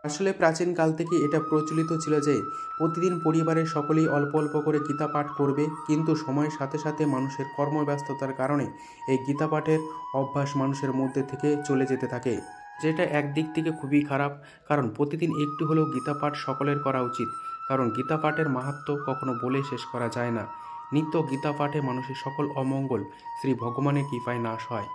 আসলে প্রাচীনকাল থেকে এটা প্রচলিত ছিল যে প্রতিদিন পরিবারের সকলেই অল্প অল্প করে গীতা পাঠ করবে, কিন্তু সময়ের সাথে সাথে মানুষের কর্মব্যস্ততার কারণে এই গীতা পাঠের অভ্যাস মানুষের মধ্যে থেকে চলে যেতে থাকে, যেটা একদিক থেকে খুবই খারাপ। কারণ প্রতিদিন একটু হলেও গীতা পাঠ সকলের করা উচিত, কারণ গীতা পাঠের মাহাত্ম্য কখনো বলে শেষ করা যায় না। নিত্য গীতা পাঠে মানুষের সকল অমঙ্গল শ্রী ভগবানের কৃপায় নাশ হয়,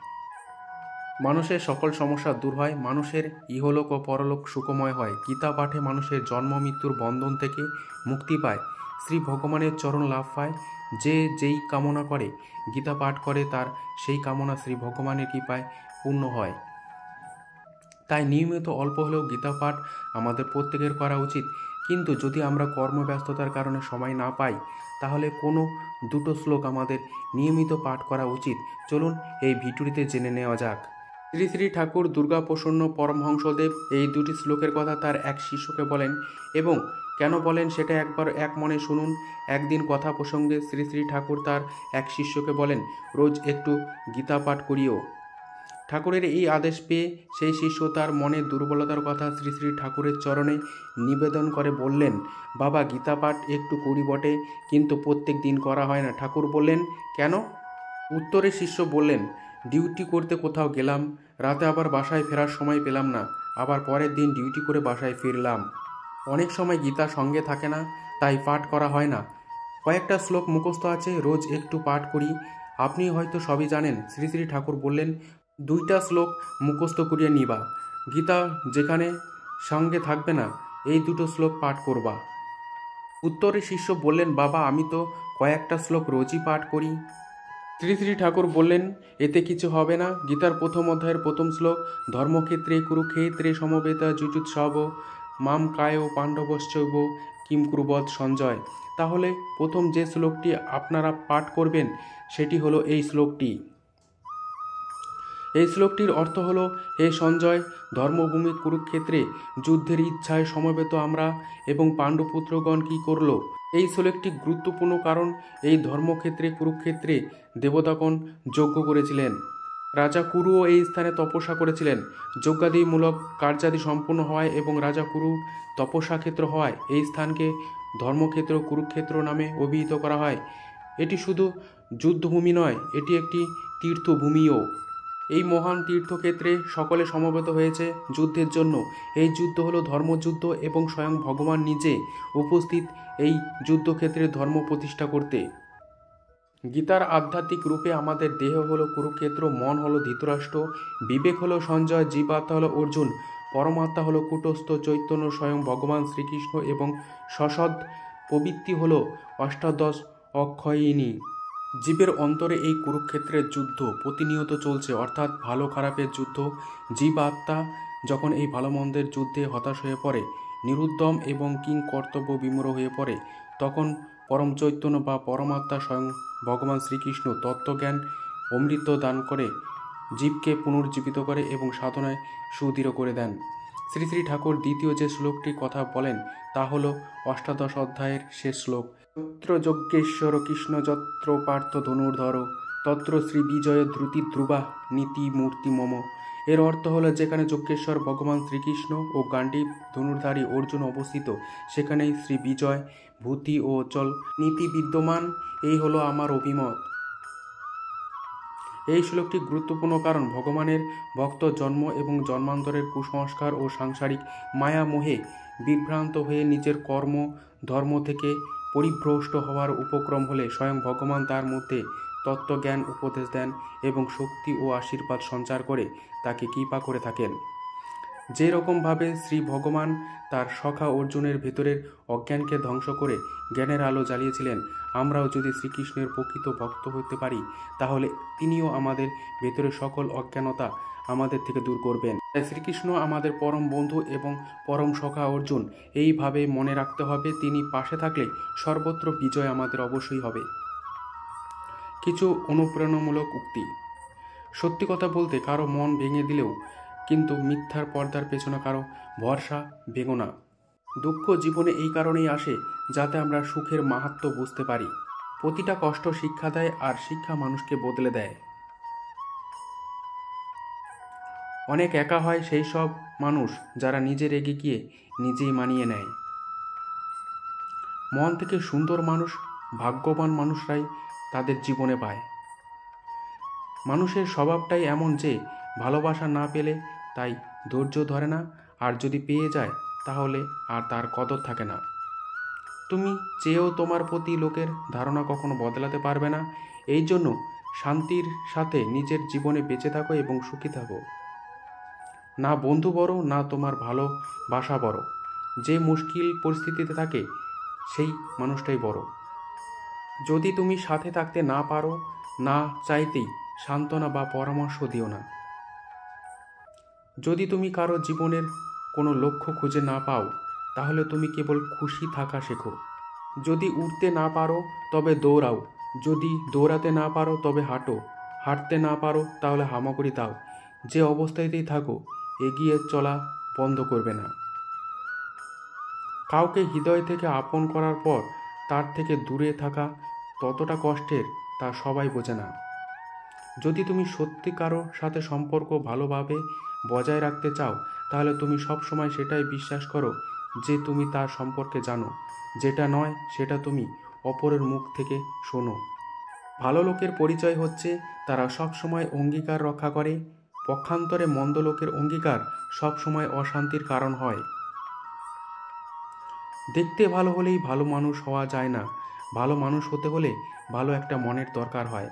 মানুষের সকল সমস্যা দূর হয়, মানুষের ইহলোক ও পরলোক সুখময় হয়। গীতা পাঠে মানুষের জন্ম মৃত্যুর বন্ধন থেকে মুক্তি পায়, শ্রী ভগবানের চরণ লাভ পায়। যে যেই কামনা করে গীতা পাঠ করে, তার সেই কামনা শ্রী ভগবানের কৃপায় পূর্ণ হয়। তাই নিয়মিত অল্প হলেও গীতা পাঠ আমাদের প্রত্যেকের করা উচিত। কিন্তু যদি আমরা কর্মব্যস্ততার কারণে সময় না পাই, তাহলে কোনো দুটো শ্লোক আমাদের নিয়মিত পাঠ করা উচিত। চলুন এই ভিডিওটিতে জেনে নেওয়া যাক। শ্রী শ্রী ঠাকুর দুর্গাপ্রসন্ন পরমহংসদেব এই দুটি শ্লোকের কথা তার এক শিষ্যকে বলেন, এবং কেন বলেন সেটা একবার এক মনে শুনুন। একদিন কথা প্রসঙ্গে শ্রী শ্রী ঠাকুর তার এক শিষ্যকে বলেন, রোজ একটু গীতা পাঠ করিও। ঠাকুরের এই আদেশ পেয়ে সেই শিষ্য তার মনের দুর্বলতার কথা শ্রী শ্রী ঠাকুরের চরণে নিবেদন করে বললেন, বাবা, গীতা পাঠ একটু করি বটে, কিন্তু প্রত্যেক দিন করা হয় না। ঠাকুর বললেন, কেন? উত্তরে শিষ্য বললেন, ডিউটি করতে কোথাও গেলাম, রাতে আবার বাসায় ফেরার সময় পেলাম না, আবার পরের দিন ডিউটি করে বাসায় ফিরলাম। অনেক সময় গীতা সঙ্গে থাকে না, তাই পাঠ করা হয় না। কয়েকটা শ্লোক মুখস্থ আছে, রোজ একটু পাঠ করি। আপনি হয়তো সবই জানেন। শ্রী শ্রী ঠাকুর বললেন, দুইটা শ্লোক মুখস্থ করিয়া নিবা, গীতা যেখানে সঙ্গে থাকবে না, এই দুটো শ্লোক পাঠ করবা। উত্তরে শিষ্য বললেন, বাবা, আমি তো কয়েকটা শ্লোক রোজই পাঠ করি। শ্রী শ্রী ঠাকুর বললেন, এতে কিছু হবে না। গীতার প্রথম অধ্যায়ের প্রথম শ্লোক, ধর্মক্ষেত্রে কুরুক্ষেত্রে সমবেতা যুযুৎসব মাম কায় পাণ্ডবশ্চৈব কিম কুরুবৎ সঞ্জয়। তাহলে প্রথম যে শ্লোকটি আপনারা পাঠ করবেন সেটি হলো এই শ্লোকটি। এই শ্লোকটির অর্থ হলো, হে সঞ্জয়, ধর্মভূমি কুরুক্ষেত্রে যুদ্ধের ইচ্ছায় সমবেত আমরা এবং পাণ্ডুপুত্রগণ কি করল। এই শ্লোকটি গুরুত্বপূর্ণ কারণ এই ধর্মক্ষেত্রে কুরুক্ষেত্রে দেবতাগণ যজ্ঞ করেছিলেন। রাজা কুরুও এই স্থানে তপস্যা করেছিলেন। যজ্ঞাদিমূলক কার্যাদি সম্পূর্ণ হওয়ায় এবং রাজা কুরুর তপস্যা ক্ষেত্র হওয়ায় এই স্থানকে ধর্মক্ষেত্র কুরুক্ষেত্র নামে অভিহিত করা হয়। এটি শুধু যুদ্ধভূমি নয়, এটি একটি তীর্থভূমিও। এই মহান তীর্থক্ষেত্রে সকলে সমবেত হয়েছে যুদ্ধের জন্য। এই যুদ্ধ হলো ধর্মযুদ্ধ এবং স্বয়ং ভগবান নিজে উপস্থিত এই যুদ্ধক্ষেত্রে ধর্ম প্রতিষ্ঠা করতে। গীতার আধ্যাত্মিক রূপে আমাদের দেহ হলো কুরুক্ষেত্র, মন হলো ধৃতরাষ্ট্র, বিবেক হলো সঞ্জয়, জীবাত্মা হলো অর্জুন, পরমাত্মা হলো কূটস্থ চৈতন্য স্বয়ং ভগবান শ্রীকৃষ্ণ এবং সসৎ প্রবৃত্তি হলো অষ্টাদশ অক্ষয়িনী। জীবের অন্তরে এই কুরুক্ষেত্রের যুদ্ধ প্রতিনিয়ত চলছে, অর্থাৎ ভালো খারাপের যুদ্ধ। জীব আত্মা যখন এই ভালো মন্দের যুদ্ধে হতাশ হয়ে পড়ে, নিরুদ্যম এবং কিং কর্তব্য বিমূঢ় হয়ে পড়ে, তখন পরম চৈতন্য বা পরমাত্মা স্বয়ং ভগবান শ্রীকৃষ্ণ তত্ত্বজ্ঞান অমৃত দান করে জীবকে পুনর্জীবিত করে এবং সাধনায় সুদৃঢ় করে দেন। শ্রী শ্রী ঠাকুর দ্বিতীয় যে শ্লোকটির কথা বলেন তা হল অষ্টাদশ অধ্যায়ের শেষ শ্লোক, যত্র যজ্ঞেশ্বর কৃষ্ণ যত্র পার্থ ধনুর্ধর তত্র শ্রী বিজয় ধ্রুতি ধ্রুবা নীতি মূর্তি মম। এর অর্থ হলো, যেখানে যজ্ঞেশ্বর ভগবান শ্রীকৃষ্ণ ও গান্ডীব ধনুর্ধারী অর্জুন অবস্থিত, সেখানেই শ্রী বিজয় ভূতি ও অচল নীতি বিদ্যমান। এই হলো আমার অভিমত। এই শ্লোকটি গুরুত্বপূর্ণ কারণ ভগবানের ভক্ত জন্ম এবং জন্মান্তরের কুসংস্কার ও সাংসারিক মায়া মোহে বিভ্রান্ত হয়ে নিজের কর্ম ধর্ম থেকে পরিভ্রষ্ট হওয়ার উপক্রম হলে স্বয়ং ভগবান তার মধ্যে তত্ত্বজ্ঞান উপদেশ দেন এবং শক্তি ও আশীর্বাদ সঞ্চার করে তাকে কৃপা করে থাকেন। যে রকমভাবে শ্রী ভগবান তার সখা অর্জুনের ভেতরের অজ্ঞানকে ধ্বংস করে জ্ঞানের আলো জ্বালিয়েছিলেন, আমরাও যদি শ্রীকৃষ্ণের প্রকৃত ভক্ত হতে পারি, তাহলে তিনিও আমাদের ভেতরের সকল অজ্ঞানতা আমাদের থেকে দূর করবেন। তাই শ্রীকৃষ্ণ আমাদের পরম বন্ধু এবং পরম সখা অর্জুন। এইভাবে মনে রাখতে হবে, তিনি পাশে থাকলে সর্বত্র বিজয় আমাদের অবশ্যই হবে। কিছু অনুপ্রেরণামূলক উক্তি। সত্যি কথা বলতে কারো মন ভেঙে দিলেও কিন্তু মিথ্যার পর্দার পেছনে কারো ভরসা ভেঙো না। দুঃখ জীবনে এই কারণেই আসে যাতে আমরা সুখের মাহাত্ম্য বুঝতে পারি। প্রতিটা কষ্ট শিক্ষা দেয়, আর শিক্ষা মানুষকে বদলে দেয়। অনেক একা হয় সেই সব মানুষ যারা নিজের রেগে গিয়ে নিজেই মানিয়ে নেয়। মন থেকে সুন্দর মানুষ, ভাগ্যবান মানুষরাই তাদের জীবনে পায়। মানুষের স্বভাবটাই এমন যে ভালোবাসা না পেলে তাই ধৈর্য ধরে না, আর যদি পেয়ে যায় তাহলে আর তার কদর থাকে না। তুমি চেয়েও তোমার প্রতি লোকের ধারণা কখনো বদলাতে পারবে না। এই জন্য শান্তির সাথে নিজের জীবনে বেঁচে থাকো এবং সুখী থাকো। না বন্ধু বড়, না তোমার ভালোবাসা বড়। যে মুশকিল পরিস্থিতিতে থাকে সেই মানুষটাই বড়। যদি তুমি সাথে থাকতে না পারো, না চাইতেই সান্ত্বনা বা পরামর্শ দিও না। যদি তুমি কারো জীবনের কোনো লক্ষ্য খুঁজে না পাও, তাহলে তুমি কেবল খুশি থাকা শেখো। যদি উঠতে না পারো তবে দৌড়াও, যদি দৌড়াতে না পারো তবে হাঁটো, হাঁটতে না পারো তাহলে হামাগুড়ি দাও। যে অবস্থাতেই থাকো এগিয়ে চলা বন্ধ করবে না। কাউকে হৃদয় থেকে আপন করার পর তার থেকে দূরে থাকা ততটা কষ্টের তা সবাই বোঝে না। যদি তুমি সত্যি কারো সাথে সম্পর্ক ভালোভাবে বজায় রাখতে চাও, তাহলে তুমি সবসময় সেটাই বিশ্বাস করো যে তুমি তার সম্পর্কে জানো। যেটা নয় সেটা তুমি অপরের মুখ থেকে শোনো। ভালো লোকের পরিচয় হচ্ছে তারা সবসময় অঙ্গীকার রক্ষা করে। পক্ষান্তরে মন্দ লোকের অঙ্গীকার সবসময় অশান্তির কারণ হয়। দেখতে ভালো হলেই ভালো মানুষ হওয়া যায় না। ভালো মানুষ হতে হলে ভালো একটা মনের দরকার হয়।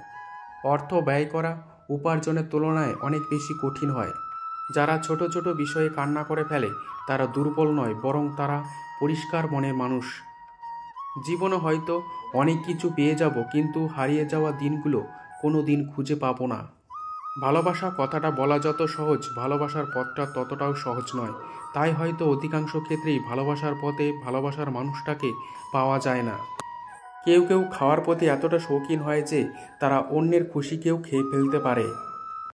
অর্থ ব্যয় করা উপার্জনের তুলনায় অনেক বেশি কঠিন হয়। যারা ছোট ছোট বিষয়ে কান্না করে ফেলে তারা দুর্বল নয়, বরং তারা পরিষ্কার মনের মানুষ। জীবনে হয়তো অনেক কিছু পেয়ে যাব, কিন্তু হারিয়ে যাওয়া দিনগুলো কোনো দিন খুঁজে পাবো না। ভালোবাসা কথাটা বলা যত সহজ, ভালোবাসার পথটা ততটাও সহজ নয়। তাই হয়তো অধিকাংশ ক্ষেত্রেই ভালোবাসার পথে ভালোবাসার মানুষটাকে পাওয়া যায় না। কেউ কেউ খাওয়ার প্রতি এতটা শৌখিন হয় যে তারা অন্যের খুশিকেও খেয়ে ফেলতে পারে।